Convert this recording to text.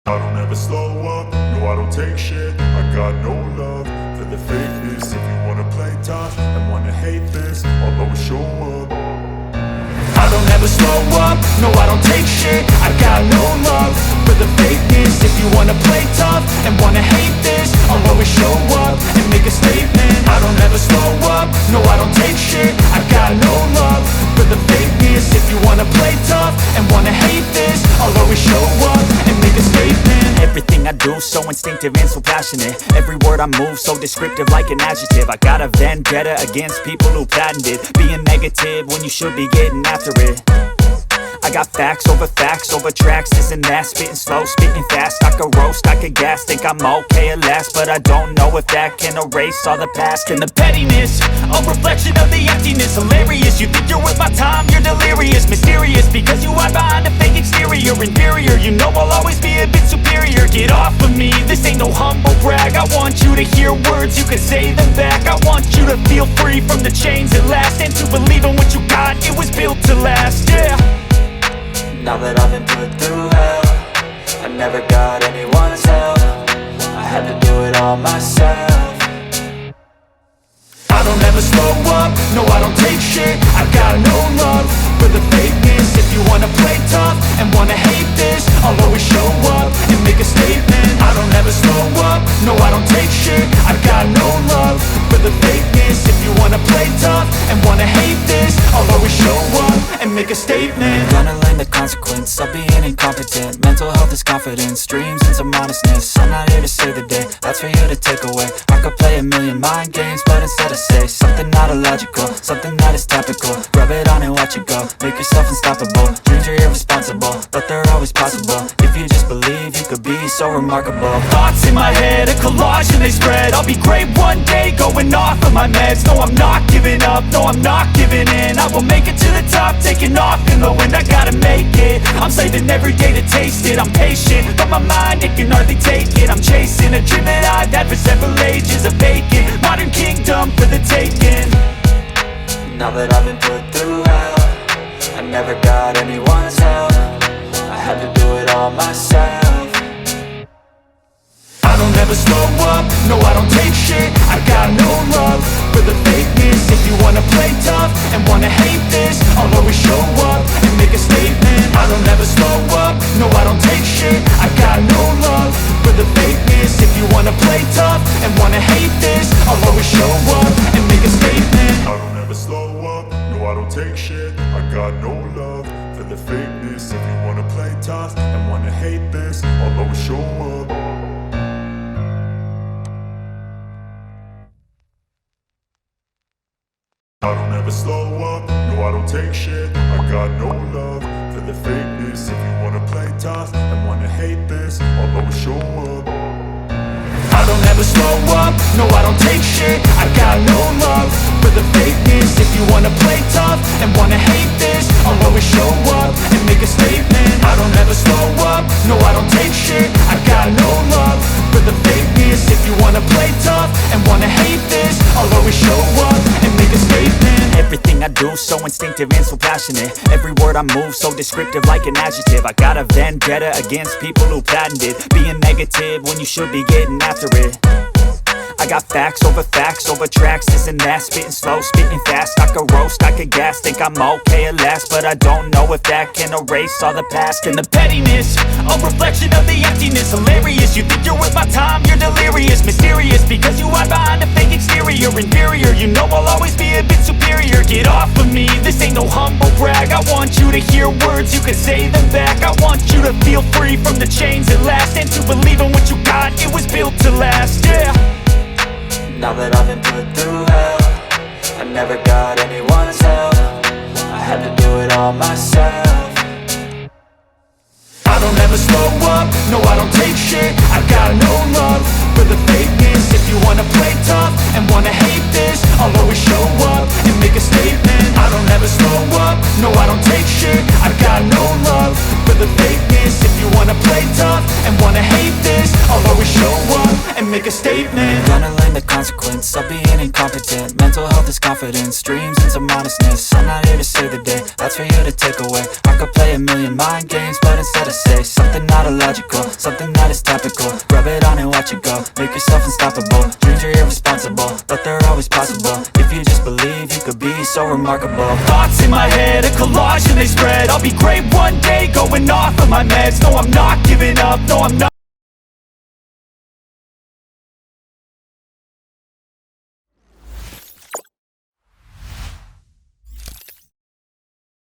I don't ever slow up, no I don't take shit. I got no love for the fakeness. If you wanna play tough and wanna hate this, I'll always show up. I don't ever slow up, no I don't take shit. I got no love for the fakeness. If you wanna play tough and wanna hate this, I'll always show up and make a statement. I don't ever slow up, no I don't take shit. I got no love for the fakeness. If you wanna play tough and wanna hate this, I'll always show up and make a statement. Everything I do so instinctive and so passionate. Every word I move so descriptive like an adjective. I got a vendetta against people who patented being negative when you should be getting after it. I got facts over tracks, this and that. Spitting slow, spitting fast, I could roast, I could gas. Think I'm okay at last, but I don't know if that can erase all the past. And the pettiness, a reflection of the emptiness. Hilarious, you think you're worth my time, you're delirious. Mysterious, because you hide behind a fake exterior. Inferior, you know I'll always be a bit superior. Get off of me, this ain't no humble brag. I want you to hear words, you can say them back. I want you to feel free from the chains at last, and to believe in what you got, it was built to last, yeah. Now that I've been put through hell, I never got anyone's help. I had to do it all myself. I don't ever slow up, no I don't take shit. I got no love for the fakeness. If you wanna play tough and wanna hate this, I'll always show up and make a statement. I don't ever slow up, no I don't take shit. I got no love for the fakeness. If you wanna play tough and wanna hate this, I'll always show up and make a statement. Gonna learn the consequence of being incompetent. Mental health is confidence, dreams and some honestness. I'm not here to save the day, that's for you to take away. I could play a million mind games, but instead I say something not illogical, something that is topical. Rub it on and watch it go, make yourself unstoppable. Dreams are irresponsible, but they're always possible. If you just believe, you could be so remarkable. Thoughts in my head, a collage and they spread. I'll be great one day, going off of my meds. No, I'm not giving up, no, I'm not giving in. I will make it to the top, taking off in the wind. I gotta make it, I'm saving every day to taste it. I'm patient, but my mind, it can hardly take it. I'm chasing a dream that I've had for several ages. A vacant, modern kingdom for the taking. Now that I've been put through hell, I never got anyone's help. I had to do it all myself. I don't ever slow up, no I don't take shit. I got no love for the fakeness. If you wanna play tough and wanna hate this, I'll always show up and make a statement. I don't ever slow up, no I don't take shit. I got no love for the fakeness. If you wanna play tough and wanna hate this, I'll always show up and make a statement. I don't ever slow up, no I don't take shit. I got no love for the fakeness. If you wanna play tough and wanna hate this, I'll always show up. I don't ever slow up, no I don't take shit. I got no love for the fakeness. If you wanna play tough and wanna hate this, I'll always show up. I don't ever slow up, no I don't take shit. I got no love for the fakeness. If you wanna play tough and wanna hate this, I'll always show up and make a statement. I don't ever slow up, no I don't take shit. I got no love for the fakeness. If you wanna play tough and wanna hate this, I'll always show up and make a statement. Everything I do so instinctive and so passionate. Every word I move so descriptive like an adjective. I got a vendetta against people who patented being negative when you should be getting after it. I got facts over tracks, this and that. Spitting slow, spitting fast, I could roast, I could gas. Think I'm okay at last, but I don't know if that can erase all the past. And the pettiness, a reflection of the emptiness. Hilarious, you think you're worth my time, you're delirious. Mysterious, because you hide behind a fake exterior. Inferior, you know I'll always be a bit superior. Get off of me, this ain't no humble brag. I want you to hear words, you can say them back. I want you to feel free from the chains at last, and to believe in what you got, it was built to last, yeah. Now that I've been put through hell, I never got anyone's help. I had to do it all myself. I don't ever slow up, no I don't take shit. I got no love for the fakeness. If you wanna play tough and wanna hate this, I'll always show up and make a statement. I don't ever slow up, no I don't take shit. I got no love for the fakeness. If you wanna play tough and wanna hate this, I'll always show up and make a statement. Gonna learn the consequence of being incompetent. Mental health is confidence, dreams into modestness. I'm not here to save the day, that's for you to take away. I could play a million mind games, but instead I say something not illogical, something that is topical. Rub it on and watch it go, make yourself unstoppable. Dreams are irresponsible, but they're always possible. If you just believe, you could be so remarkable. Thoughts in my head, a collage and they spread. I'll be great one day, going off of my meds. No, I'm not giving up, no,